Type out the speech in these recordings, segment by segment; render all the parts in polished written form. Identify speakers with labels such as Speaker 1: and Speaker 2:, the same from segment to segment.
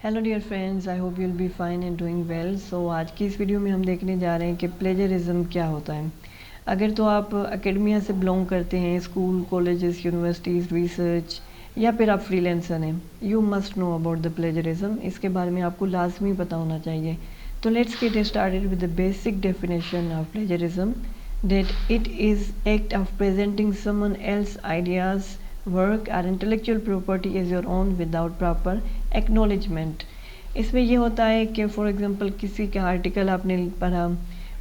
Speaker 1: Hello dear friends, I hope you will be fine and doing well. So آج کی اس video میں ہم دیکھنے جا رہے ہیں کہ پلیجرزم کیا ہوتا ہے. اگر تو آپ اکیڈمیا سے بلونگ کرتے ہیں، اسکول، کالجز، یونیورسٹیز، ریسرچ، یا پھر آپ فری لینسر ہیں، you must know about the plagiarism. اس کے بارے میں آپ کو لازمی پتہ ہونا چاہیے. تو let's get started with the basic definition of plagiarism. that it is act of presenting someone else's ideas, work or intellectual property as your own without proper acknowledgement. اس میں یہ ہوتا ہے کہ فار ایگزامپل کسی کا آرٹیکل آپ نے پڑھا،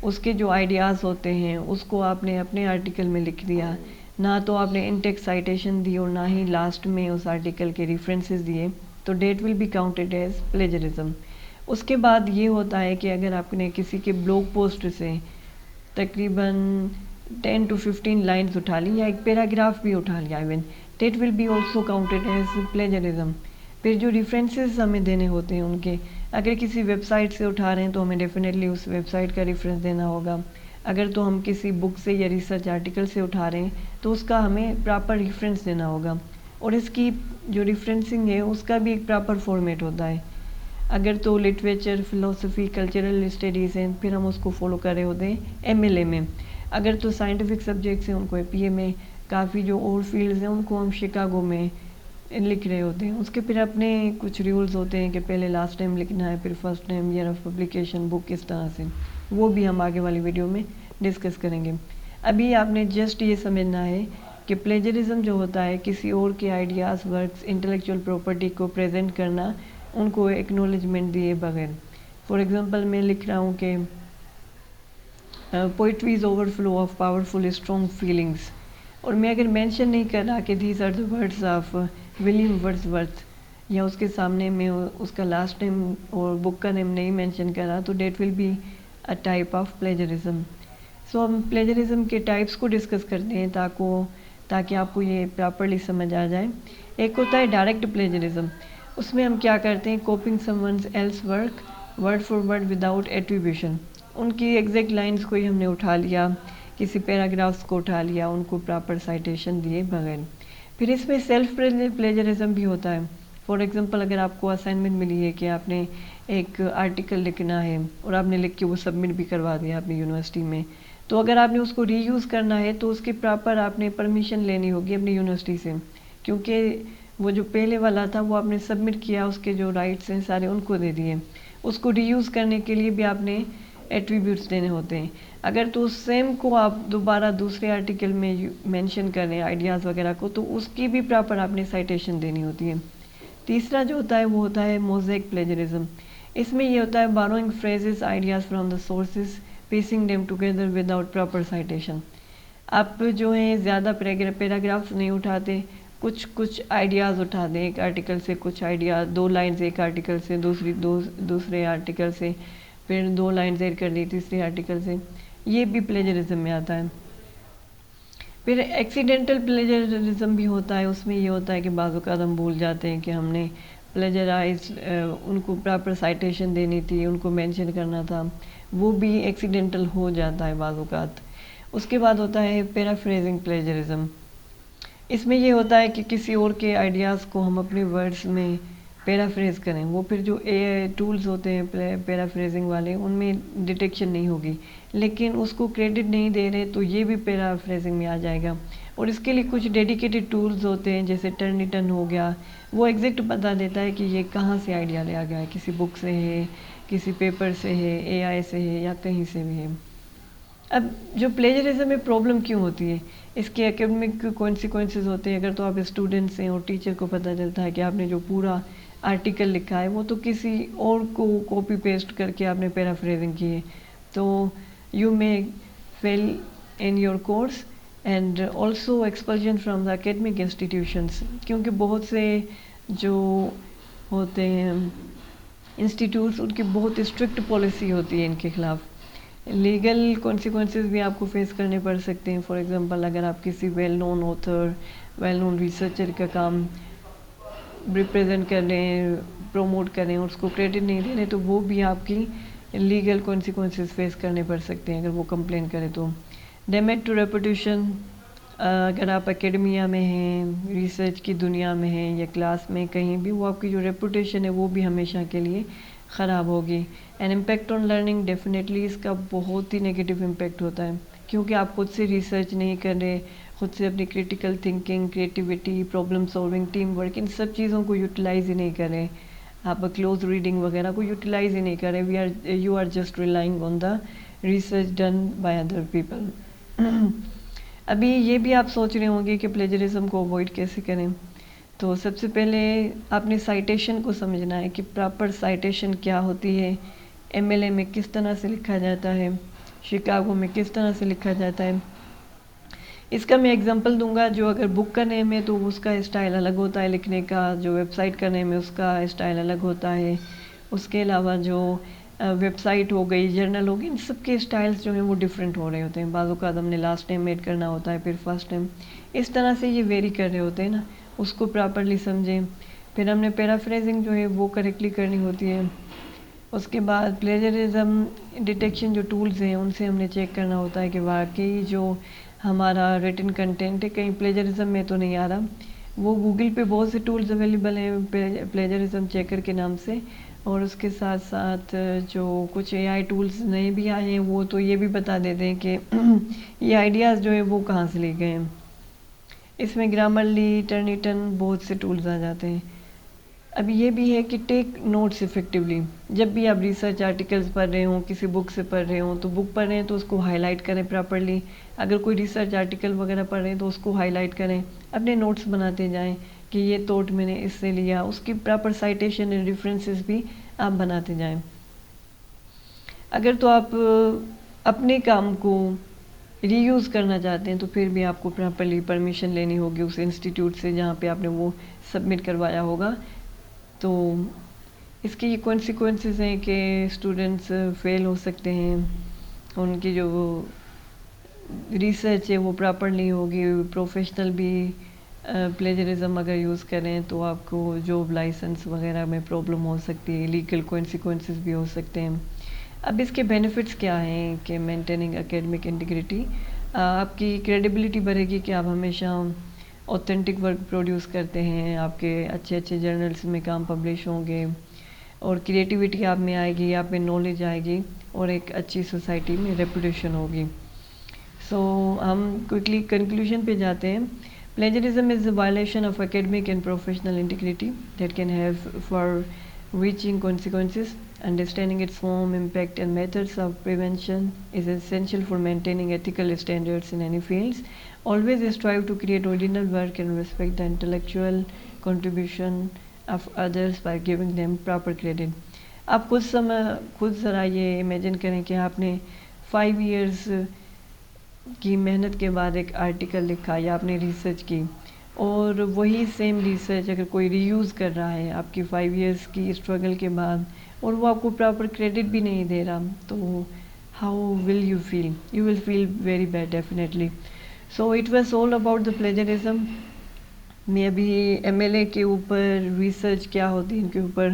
Speaker 1: اس کے جو آئیڈیاز ہوتے ہیں اس کو آپ نے اپنے آرٹیکل میں لکھ دیا، نہ تو آپ نے انٹیکس سائٹیشن دی اور نہ ہی لاسٹ میں اس آرٹیکل کے ریفرنسز دیے، تو that will be counted as plagiarism. اس کے بعد یہ ہوتا ہے کہ اگر آپ نے کسی کے بلاگ پوسٹ سے تقریباً 10 to 15 لائنز اٹھا لی یا ایک پیراگراف بھی اٹھا لیا، even that will be also counted as plagiarism. پھر جو ریفرنسز ہمیں دینے ہوتے ہیں ان کے، اگر کسی ویب سائٹ سے اٹھا رہے ہیں تو ہمیں ڈیفینیٹلی اس ویب سائٹ کا ریفرنس دینا ہوگا. اگر تو ہم کسی بک سے یا ریسرچ آرٹیکل سے اٹھا رہے ہیں تو اس کا ہمیں پراپر ریفرنس دینا ہوگا، اور اس کی جو ریفرنسنگ ہے اس کا بھی ایک پراپر فارمیٹ ہوتا ہے. اگر تو لٹریچر، فلاسفی، کلچرل اسٹڈیز ہیں، پھر ہم اس کو فالو کر رہے ہوتے ہیں MLA میں. اگر تو سائنٹیفک سبجیکٹس ہیں ان کو APA میں. کافی جو اور فیلڈز ہیں ان کو ہم شکاگو میں لکھ رہے ہوتے ہیں. اس کے پھر اپنے کچھ رولز ہوتے ہیں کہ پہلے لاسٹ ٹائم لکھنا ہے، پھر first time, year of publication, book, اس طرح سے. وہ بھی ہم آگے والی ویڈیو میں ڈسکس کریں گے. ابھی آپ نے جسٹ یہ سمجھنا ہے کہ پلیجرزم جو ہوتا ہے کسی اور کے آئیڈیاز، ورکس، انٹلیکچوئل پراپرٹی کو پریزنٹ کرنا ان کو ایکنالجمنٹ دیے بغیر. فار ایگزامپل میں لکھ رہا ہوں کہ poetry is overflow of powerful strong feelings, اور میں اگر مینشن نہیں کر رہا کہ these are the words of William Wordsworth, یا اس کے سامنے میں اس کا لاسٹ نیم اور بک کا نیم نہیں مینشن کر رہا، تو that will be a type of plagiarism. So ہم پلیجرزم کے ٹائپس کو ڈسکس کرتے ہیں تاکہ آپ کو یہ پراپرلی سمجھ آ جائے. ایک ہوتا ہے ڈائریکٹ پلیجرزم. اس میں ہم کیا کرتے ہیں، copying some one's else work word for word without attribution. ان کی ایگزیکٹ لائنز کو ہی ہم نے اٹھا لیا، کسی پیراگرافس کو اٹھا لیا، ان کو پراپر سائٹیشن دیے بغیر. پھر اس میں سیلف پلیجرزم بھی ہوتا ہے. فار ایگزامپل اگر آپ کو اسائنمنٹ ملی ہے کہ آپ نے ایک آرٹیکل لکھنا ہے اور آپ نے لکھ کے وہ سبمٹ بھی کروا دیا اپنی یونیورسٹی میں، تو اگر آپ نے اس کو ری یوز کرنا ہے تو اس کی پراپر آپ نے پرمیشن لینی ہوگی اپنی یونیورسٹی سے، کیونکہ وہ جو پہلے والا تھا وہ آپ نے سبمٹ کیا، اس کے جو رائٹس ہیں سارے ان کو دے دیے. اس کو ری یوز کرنے کے لیے بھی آپ نے ایٹریبیوٹس دینے ہوتے ہیں. اگر تو اس سیم کو آپ دوبارہ دوسرے آرٹیکل میں مینشن کر رہے ہیں آئیڈیاز وغیرہ کو، تو اس کی بھی پراپر آپ نے سائٹیشن دینی ہوتی ہے. تیسرا جو ہوتا ہے وہ ہوتا ہے موزیک پلیجرزم. اس میں یہ ہوتا ہے borrowing phrases, ideas from the sources, pasting them together without proper citation. آپ جو ہیں زیادہ پیراگرافس نہیں اٹھاتے، کچھ آئیڈیاز اٹھا دیں ایک آرٹیکل سے، کچھ آئیڈیا 2 لائنز ایک آرٹیکل سے، دوسرے آرٹیکل سے، پھر 2 لائنز ایڈ کر دی تیسرے آرٹیکل سے. یہ بھی پلیجرزم میں آتا ہے. پھر ایکسیڈنٹل پلیجرزم بھی ہوتا ہے. اس میں یہ ہوتا ہے کہ بعض اوقات ہم بھول جاتے ہیں کہ ہم نے پلیجرائز، ان کو پراپر سائٹیشن دینی تھی، ان کو مینشن کرنا تھا، وہ بھی ایکسیڈنٹل ہو جاتا ہے بعض اوقات. اس کے بعد ہوتا ہے پیرافریزنگ پلیجرزم. اس میں یہ ہوتا ہے کہ کسی اور کے آئیڈیاز کو ہم اپنے ورڈز میں پیرافریز کریں. وہ پھر جو ٹولز ہوتے ہیں پیرافریزنگ والے، ان میں ڈیٹیکشن نہیں ہوگی، لیکن اس کو کریڈٹ نہیں دے رہے تو یہ بھی پیرافریزنگ میں آ جائے گا. اور اس کے لیے کچھ ڈیڈیکیٹڈ ٹولز ہوتے ہیں، جیسے ٹرنیٹن ہو گیا. وہ ایگزیکٹ بتا دیتا ہے کہ یہ کہاں سے آئیڈیا لیا گیا ہے، کسی بک سے ہے، کسی پیپر سے ہے، AI سے ہے، یا کہیں سے بھی ہے. اب جو پلیجرزم میں پرابلم کیوں ہوتی ہے، اس کے اکیڈمک کانسیکوینسز ہوتے ہیں. اگر تو آپ اسٹوڈنٹس ہیں اور ٹیچر کو پتہ چلتا ہے کہ آپ نے جو پورا آرٹیکل لکھا ہے وہ تو کسی اور کو کاپی پیسٹ کر کے آپ نے پیرافریزنگ کی ہے، تو you may fail in your course and also expulsion from the academic institutions. کیونکہ بہت سے جو ہوتے ہیں انسٹیٹیوٹس، ان کی بہت اسٹرکٹ پالیسی ہوتی ہے ان کے خلاف. لیگل کانسیکوینسز بھی آپ کو فیس کرنے پڑ سکتے ہیں. فار ایگزامپل اگر آپ کسی well known author, well known researcher کا کام ریپریزنٹ کر رہے ہیں، پروموٹ کر رہے ہیں، اور اس کو کریڈٹ نہیں دے رہے، تو وہ بھی آپ کی لیگل کانسیکوینسز فیس کرنے پڑ سکتے ہیں اگر وہ کمپلین کرے تو. Damage to reputation. اگر آپ اکیڈمیا میں ہیں، ریسرچ کی دنیا میں ہیں یا کلاس میں کہیں بھی، وہ آپ کی جو ریپوٹیشن ہے وہ بھی ہمیشہ کے لیے خراب ہوگی. And impact on learning, definitely اس کا بہت ہی نگیٹو امپیکٹ ہوتا ہے، کیونکہ آپ خود سے ریسرچ نہیں کر رہے، خود سے اپنی critical thinking, creativity, problem solving, team work, ان سب چیزوں کو یوٹیلائز ہی نہیں کر رہے. آپ کلوز ریڈنگ وغیرہ کو یوٹیلائز ہی نہیں کر رہے. You are just relying on the research done by other people. ابھی یہ بھی آپ سوچ رہے ہوں گے کہ پلیجرزم کو اوائڈ کیسے کریں. تو سب سے پہلے آپ نے سائٹیشن کو سمجھنا ہے کہ پراپر سائٹیشن کیا ہوتی ہے، MLA میں کس طرح سے لکھا جاتا ہے، شکاگو میں کس طرح سے لکھا جاتا ہے. اس کا میں اگزامپل دوں گا. جو اگر بک کا نیم ہے تو اس کا اسٹائل الگ ہوتا ہے لکھنے کا، جو ویب سائٹ کا نیم ہے اس کا اسٹائل الگ ہوتا ہے. اس کے علاوہ جو ویب سائٹ ہو گئی، جرنل ہو گئی، ان سب کے اسٹائلز جو ہیں وہ ڈیفرنٹ ہو رہے ہوتے ہیں. بعض اوقات ہم نے لاسٹ ٹائم ایڈ کرنا ہوتا ہے، پھر فرسٹ ٹائم، اس طرح سے یہ ویری کر رہے ہوتے ہیں نا. اس کو پراپرلی سمجھیں. پھر ہم نے پیرافریزنگ جو ہے وہ کریکٹلی کرنی ہوتی ہے. اس کے بعد پلیجرزم ڈیٹیکشن جو ٹولز ہیں ان سے ہم نے چیک کرنا ہوتا ہے کہ واقعی جو ہمارا ریٹن کنٹینٹ ہے کہیں پلیجرزم میں تو نہیں آ رہا. وہ گوگل پہ بہت سے ٹولز اویلیبل ہیں پلیجرزم چیکر کے نام سے. اور اس کے ساتھ ساتھ جو کچھ AI ٹولز نئے بھی آئے ہیں وہ تو یہ بھی بتا دیتے ہیں کہ یہ آئیڈیاز جو ہے وہ کہاں سے لی گئے ہیں. اس میں گرامرلی، ٹرنیٹن، بہت سے ٹولز آ جاتے ہیں. ابھی یہ بھی ہے کہ ٹیک نوٹس افیکٹولی. جب بھی آپ ریسرچ آرٹیکلز پڑھ رہے ہوں، کسی بک سے پڑھ رہے ہوں، تو بک پڑھ رہے ہیں تو اس کو ہائی لائٹ کریں پراپرلی. اگر کوئی ریسرچ آرٹیکل وغیرہ پڑھ رہے ہیں تو اس کو ہائی لائٹ کریں. اپنے نوٹس بناتے جائیں کہ یہ تھاٹ میں نے اس سے لیا. اس کی پراپر سائٹیشن اینڈ ریفرنسز بھی آپ بناتے جائیں. اگر تو آپ اپنے کام کو ری یوز کرنا چاہتے ہیں تو پھر بھی آپ کو پراپرلی پرمیشن لینی ہوگی اس انسٹیٹیوٹ سے جہاں پہ آپ نے وہ سبمٹ کروایا ہوگا. تو اس کے یہ کانسیکوینسز ہیں کہ اسٹوڈنٹس فیل ہو سکتے ہیں، ان کی جو ریسرچ ہے وہ پراپر نہیں ہوگی. پروفیشنل بھی پلیجرزم اگر یوز کریں تو آپ کو جاب لائسنس وغیرہ میں پرابلم ہو سکتی ہے، لیگل کانسیکوینسز بھی ہو سکتے ہیں. اب اس کے بینیفٹس کیا ہیں کہ مینٹیننگ اکیڈمک انٹیگریٹی، آپ کی کریڈیبلٹی بڑھے گی کہ آپ ہمیشہ اوتھینٹک ورک پروڈیوس کرتے ہیں، آپ کے اچھے اچھے جرنلز میں کام پبلش ہوں گے، اور کریٹیوٹی آپ میں آئے گی، آپ میں نالج آئے گی، اور ایک اچھی سوسائٹی میں ریپوٹیشن ہوگی. سو ہم کوئکلی کنکلوژن پہ جاتے ہیں. Plagiarism is a violation of academic and professional integrity that can have far-reaching consequences. Understanding its form, impact, and methods of prevention is essential for maintaining ethical standards in any fields. Always strive to create original work and respect the intellectual contribution of others by giving them proper credit. آپ خود ذرا یہ imagine کریں کہ آپ نے 5 years کی محنت کے بعد ایک آرٹیکل لکھا یا آپ نے ریسرچ کی، اور وہی سیم ریسرچ اگر کوئی ری یوز کر رہا ہے آپ کی 5 years کی اسٹرگل کے بعد، اور وہ آپ کو پراپر کریڈٹ بھی نہیں دے رہا، تو how will you feel? You will feel very bad definitely. So it was all about the plagiarism. میں ابھی MLA کے اوپر، ریسرچ کیا ہوتی ہے ان کے اوپر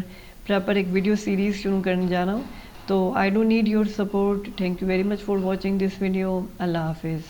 Speaker 1: پراپر ایک ویڈیو سیریز شروع کرنے جا رہا ہوں. تو I do need your support. Thank you very much for watching this video. اللہ حافظ.